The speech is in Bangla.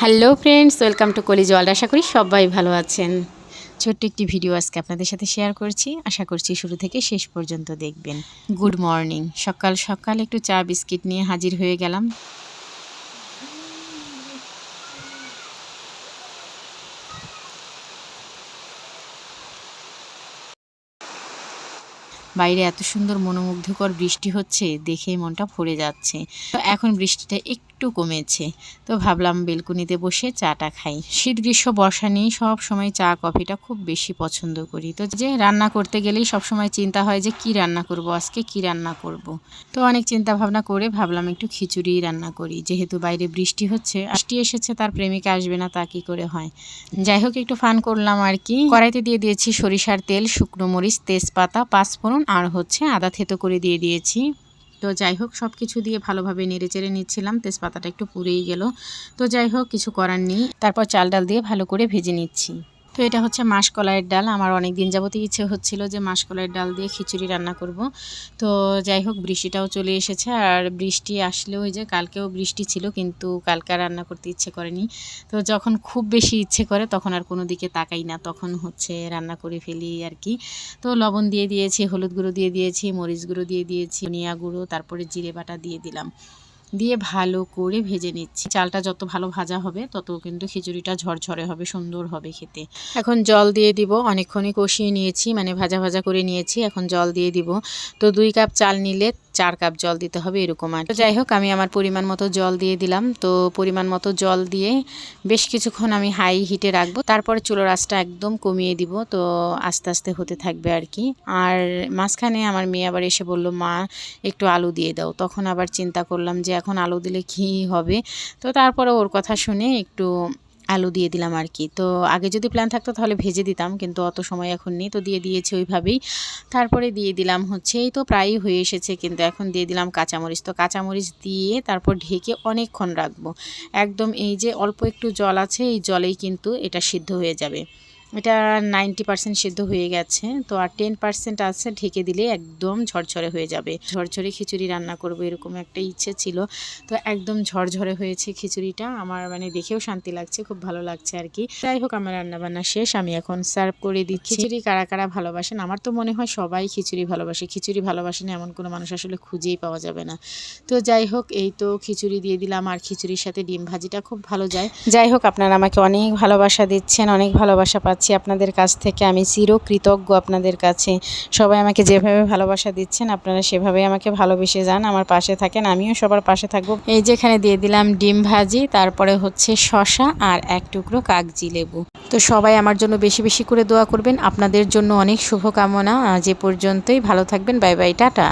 Hello friends, welcome to college world. আশা করি সবাই ভালো আছেন। ছোট্ট একটি ভিডিও আজকে আপনাদের সাথে শেয়ার করছি। আশা করছি শুরু থেকে শেষ পর্যন্ত দেখবেন। Good morning. সকাল সকাল একটু চা বিস্কিট নিয়ে হাজির হয়ে গেলাম। বাইরে এত সুন্দর মনোমুগ্ধকর বৃষ্টি হচ্ছে, দেখেই মনটা ভরে যাচ্ছে। তো এখন বৃষ্টিটা একটু কমেছে, তো ভাবলাম বেলকুনিতে বসে চাটা খাই। শীত গ্রীষ্ম বর্ষা নিয়ে সব সময় চা কফিটা খুব বেশি পছন্দ করি। তো যে রান্না করতে গেলেই সব সময় চিন্তা হয় যে কি রান্না করব, আজকে কি রান্না করব। তো অনেক চিন্তা ভাবনা করে ভাবলাম একটু খিচুড়ি রান্না করি। যেহেতু বাইরে বৃষ্টি হচ্ছে, বৃষ্টি এসেছে, তার প্রেমিকা আসবে না তা কি করে হয়। যাই হোক, একটু ফান করলাম আর কি। কড়াইতে দিয়ে দিয়েছি সরিষার তেল, শুকনো মরিচ, তেজপাতা, পাঁচফোড়ন আর আদা থেতো করে দিয়ে দিয়েছি। তো যাই হোক, সব কিছু দিয়ে ভালোভাবে নেড়েচেড়ে নিচ্ছিলাম। তেজপাতাটা একটু পুড়েই গেল, তো যাই হোক কিছু করার নেই। তারপর চাল ডাল দিয়ে ভালো করে ভেজে নিচ্ছি। তো এটা হচ্ছে মাসকলাইয়ের ডাল। আমার অনেক দিন যাবতই ইচ্ছে হচ্ছিল যে মাসকলাইয়ের ডাল দিয়ে খিচুড়ি রান্না করব। তো যাই হোক, বৃষ্টিটাও চলে এসেছে। আর বৃষ্টি আসলেও ওই যে কালকেও বৃষ্টি ছিল, কিন্তু কালকে রান্না করতে ইচ্ছে করেনি। তো যখন খুব বেশি ইচ্ছে করে তখন আর কোনো দিকে তাকাই না, তখন হচ্ছে রান্না করে ফেলি আর কি। তো লবণ দিয়ে দিয়েছি, হলুদ গুঁড়ো দিয়ে দিয়েছি, মরিচ গুঁড়ো দিয়ে দিয়েছি, ধনিয়া গুঁড়ো, তারপরে জিরে বাটা দিয়ে দিলাম। দিয়ে ভালো করে ভেজে নিচ্ছি। চালটা যত ভালো ভাজা হবে তত কিন্তু খিচুড়িটা ঝরঝরে হবে, সুন্দর হবে খেতে। এখন জল দিয়ে দিব। অনেকক্ষণই কষিয়ে নিয়েছি, মানে ভাজা ভাজা করে নিয়েছি। এখন জল দিয়ে দিব। তো 2 কাপ চাল নিলে 4 কাপ জল দিতে হবে, এরকম আর। তো যাই হোক, আমি আমার পরিমাণ মতো জল দিয়ে দিলাম। তো পরিমাণ মতো জল দিয়ে বেশ কিছুক্ষণ আমি হাই হিটে রাখবো। তারপরে চুলোর আঁচটা একদম কমিয়ে দিব। তো আস্তে আস্তে হতে থাকবে আর কি। আর মাঝখানে আমার মেয়ে আবার এসে বলল, মা একটু আলু দিয়ে দাও। তখন আবার চিন্তা করলাম যে এখন আলু দিলে কী হবে। তো তারপরে ওর কথা শুনে একটু আলু দিয়ে দিলাম আর কি। তো আগে যদি প্ল্যান থাকতো তাহলে ভেজে দিতাম, কিন্তু অত সময় এখন নেই, তো দিয়ে দিয়েছি ওইভাবেই। তারপরে দিয়ে দিলাম হচ্ছে, এই তো প্রায়ই হয়ে এসেছে, কিন্তু এখন দিয়ে দিলাম কাঁচামরিচ। তো কাঁচামরিচ দিয়ে তারপর ঢেকে অনেকক্ষণ রাখবো। একদম এই যে অল্প একটু জল আছে, এই জলেই কিন্তু এটা সিদ্ধ হয়ে যাবে। এটা 90% সিদ্ধ হয়ে গেছে। তো আর 10% আছে, ঢেকে দিলে একদম ঝরঝরে হয়ে যাবে। ঝরঝরে খিচুড়ি রান্না করব এরকম একটা ইচ্ছে ছিল। তো একদম ঝরঝরে হয়েছে খিচুড়িটা। আমার মানে দেখেও শান্তি লাগছে, খুব ভালো লাগছে আর কি। যাই হোক, আমার রান্নাবান্না শেষ, আমি এখন সার্ভ করে দিচ্ছি। খিচুড়ি কারা কারা ভালোবাসেন? আমার তো মনে হয় সবাই খিচুড়ি ভালোবাসে। খিচুড়ি ভালোবাসেন এমন কোনো মানুষ আসলে খুঁজেই পাওয়া যাবে না। তো যাই হোক, এই তো খিচুড়ি দিয়ে দিলাম, আর খিচুড়ির সাথে ডিম ভাজিটা খুব ভালো যায়। যাই হোক, আপনারা আমাকে অনেক ভালোবাসা দিচ্ছেন, অনেক ভালোবাসা পাচ্ছি আপনাদের কাছ থেকে। আমি চিরকৃতজ্ঞ আপনাদের কাছে। সবাই আমাকে যেভাবে ভালোবাসা দিচ্ছেন, আপনারা সেভাবেই আমাকে ভালোবেসে যান, আমার পাশে থাকেন, আমিও সবার পাশে থাকবো। এই যেখানে দিয়ে দিলাম ডিম ভাজি, তারপরে হচ্ছে শসা আর 1 টুকরো কাগজি লেবু। তো সবাই আমার জন্য বেশি বেশি করে দোয়া করবেন। আপনাদের জন্য অনেক শুভকামনা। আজ এ পর্যন্তই, ভালো থাকবেন। Bye bye, tata.